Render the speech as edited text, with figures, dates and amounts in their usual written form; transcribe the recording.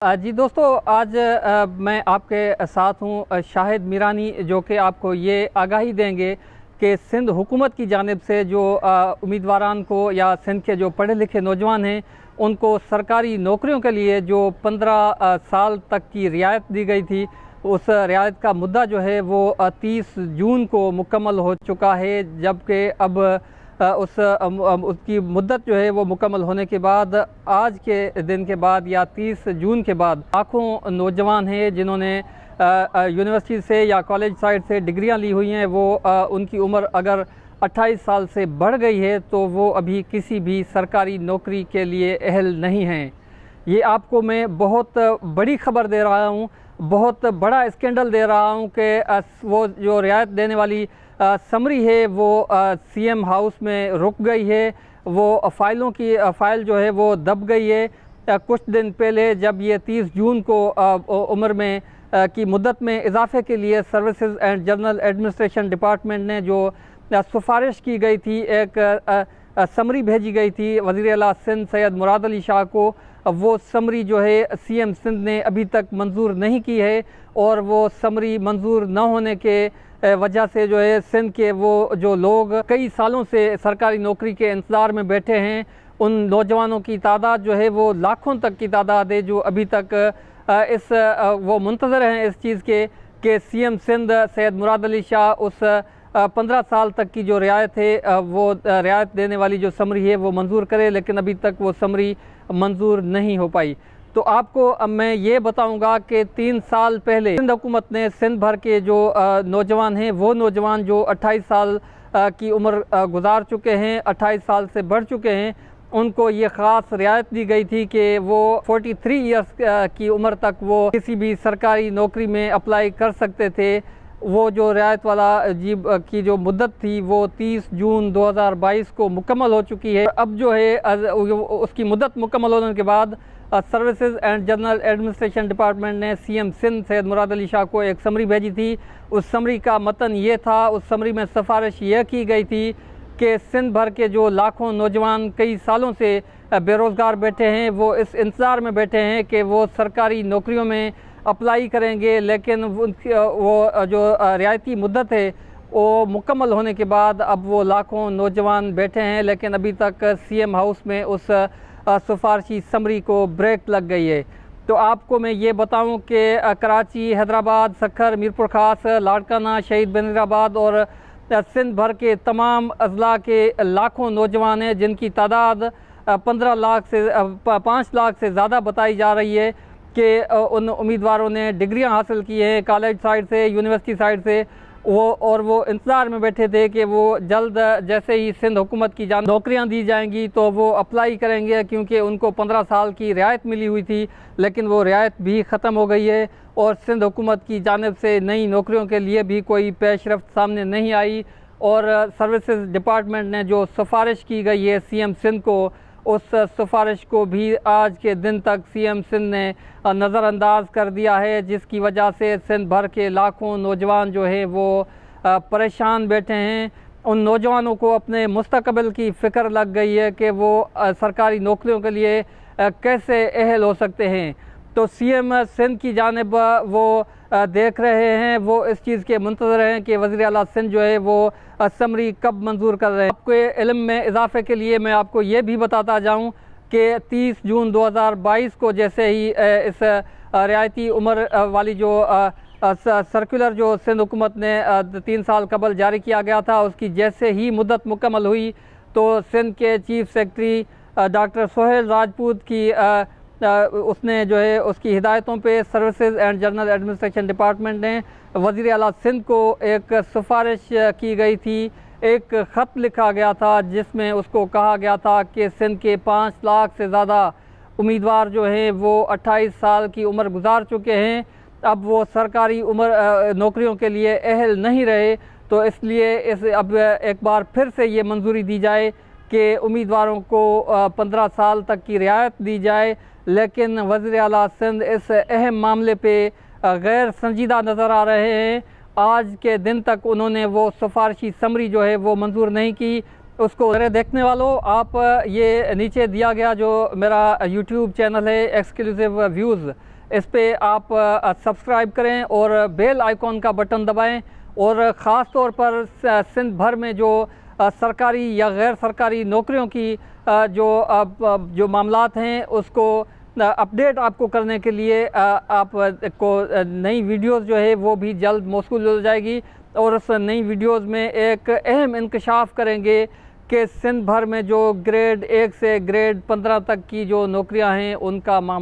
जी दोस्तों, आज मैं आपके साथ हूँ शाहिद मीरानी, जो कि आपको ये आगाही देंगे कि सिंध हुकूमत की जानिब से जो उम्मीदवारान को या सिंध के जो पढ़े लिखे नौजवान हैं उनको सरकारी नौकरियों के लिए जो 15 साल तक की रियायत दी गई थी, उस रियायत का मुद्दा जो है वो 30 जून को मुकम्मल हो चुका है। जबकि अब उसकी मुद्दत जो है वो मुकम्मल होने के बाद आज के दिन के बाद या 30 जून के बाद लाखों नौजवान हैं जिन्होंने यूनिवर्सिटी से या कॉलेज साइड से डिग्रियां ली हुई हैं, वो उनकी उम्र अगर 28 साल से बढ़ गई है तो वो अभी किसी भी सरकारी नौकरी के लिए अहल नहीं हैं। ये आपको मैं बहुत बड़ी खबर दे रहा हूँ, बहुत बड़ा स्कैंडल दे रहा हूँ कि वो जो रियायत देने वाली समरी है वो सीएम हाउस में रुक गई है। वो फ़ाइल जो है वो दब गई है। कुछ दिन पहले जब ये 30 जून को उम्र में की मुद्दत में इजाफे के लिए services and general administration department ने जो सिफारिश की गई थी, एक समरी भेजी गई थी वज़ीर आला सिंध सैयद मुराद अली शाह को, वो समरी जो है सीएम सिंध ने अभी तक मंजूर नहीं की है। और वो समरी मंजूर न होने के वजह से जो है सिंध के वो जो लोग कई सालों से सरकारी नौकरी के इंतज़ार में बैठे हैं, उन नौजवानों की तादाद जो है वो लाखों तक की तादाद है जो अभी तक वो मुंतज़र हैं इस चीज़ के कि सीएम सिंध सैयद मुराद अली शाह उस 15 साल तक की जो रियायत है वो रियायत देने वाली जो समरी है वो मंजूर करे, लेकिन अभी तक वो समरी मंजूर नहीं हो पाई। तो आपको अब मैं ये बताऊंगा कि 3 साल पहले सिंध हुकूमत ने सिंध भर के जो नौजवान हैं, वो नौजवान जो 28 साल की उम्र गुजार चुके हैं, 28 साल से बढ़ चुके हैं, उनको ये ख़ास रियायत दी गई थी कि वो 43 ईयर्स की उम्र तक वो किसी भी सरकारी नौकरी में अप्लाई कर सकते थे। वो जो रियायत वाला की जो मुद्दत थी वो 30 जून 2022 को मुकम्मल हो चुकी है। अब जो है उसकी मुद्दत मुकम्मल होने के बाद services and general administration department ने सीएम सिंध सैयद मुराद अली शाह को एक समरी भेजी थी। उस समरी का मतन ये था, उस समरी में सिफारिश यह की गई थी कि सिंध भर के जो लाखों नौजवान कई सालों से बेरोज़गार बैठे हैं, वो इस इंतज़ार में बैठे हैं कि वो सरकारी नौकरियों में अप्लाई करेंगे, लेकिन वो जो रियायती मुद्दत है वो मुकम्मल होने के बाद अब वो लाखों नौजवान बैठे हैं, लेकिन अभी तक सीएम हाउस में उस सिफारशी समरी को ब्रेक लग गई है। तो आपको मैं ये बताऊं कि कराची, हैदराबाद, सखर, मीरपुर ख़ास, लाड़काना, शहीद बनराबाद और सिंध भर के तमाम अजला के लाखों नौजवान हैं जिनकी तादाद 15 लाख से 5 लाख से ज़्यादा बताई जा रही है कि उन उम्मीदवारों ने डिग्रियां हासिल की हैं कॉलेज साइड से, यूनिवर्सिटी साइड से, वो इंतज़ार में बैठे थे कि वो जल्द जैसे ही सिंध हुकूमत की नौकरियां दी जाएंगी तो वो अप्लाई करेंगे, क्योंकि उनको 15 साल की रियायत मिली हुई थी, लेकिन वो रियायत भी ख़त्म हो गई है और सिंध हुकूमत की जानिब से नई नौकरियों के लिए भी कोई पेशरफ्त सामने नहीं आई। और सर्विसेज डिपार्टमेंट ने जो सिफारिश की गई है सीएम सिंध को, उस सिफारिश को भी आज के दिन तक सीएम सिंध ने नज़रअंदाज कर दिया है, जिसकी वजह से सिंध भर के लाखों नौजवान जो है वो परेशान बैठे हैं। उन नौजवानों को अपने मुस्तकबिल की फ़िक्र लग गई है कि वो सरकारी नौकरियों के लिए कैसे अहल हो सकते हैं। तो सीएम सिंध की जानिब वो देख रहे हैं, वो इस चीज़ के मुंतज़र हैं कि वज़ीर आला सिंध जो है वो समरी कब मंजूर कर रहे हैं। आपके इल्म में इजाफे के लिए मैं आपको ये भी बताता जाऊं कि 30 जून 2022 को जैसे ही इस रियायती उम्र वाली जो सर्कुलर जो सिंध हुकूमत ने 3 साल कबल जारी किया गया था, उसकी जैसे ही मुद्दत मुकम्मल हुई तो सिंध के chief secretary doctor Sohail Rajput की उसने जो है उसकी हिदायतों पे services and general administration department ने वज़ीर आला सिंध को एक सिफारिश की गई थी, एक ख़त लिखा गया था जिसमें उसको कहा गया था कि सिंध के 5 लाख से ज़्यादा उम्मीदवार जो हैं वो 28 साल की उम्र गुजार चुके हैं, अब वो सरकारी नौकरियों के लिए अहल नहीं रहे। तो इसलिए अब एक बार फिर से ये मंजूरी दी जाए कि उम्मीदवारों को 15 साल तक की रियायत दी जाए, लेकिन वज़ीर आला सिंध इस अहम मामले पे गैर संजीदा नज़र आ रहे हैं। आज के दिन तक उन्होंने वो सिफारशी समरी जो है वो मंजूर नहीं की। उसको। मेरे देखने वालों, आप ये नीचे दिया गया जो मेरा यूट्यूब चैनल है एक्सक्लूसिव व्यूज़, इस पे आप सब्सक्राइब करें और बेल आइकॉन का बटन दबाएं। और ख़ास तौर पर सिंध भर में जो सरकारी या गैर सरकारी नौकरियों की जो मामलात हैं उसको अपडेट आपको करने के लिए आप को नई वीडियोस जो है वो भी जल्द मौसूल हो जाएगी। और उस नई वीडियोस में एक अहम इंकशाफ करेंगे कि सिंध भर में जो ग्रेड 1 से ग्रेड 15 तक की जो नौकरियां हैं उनका मामला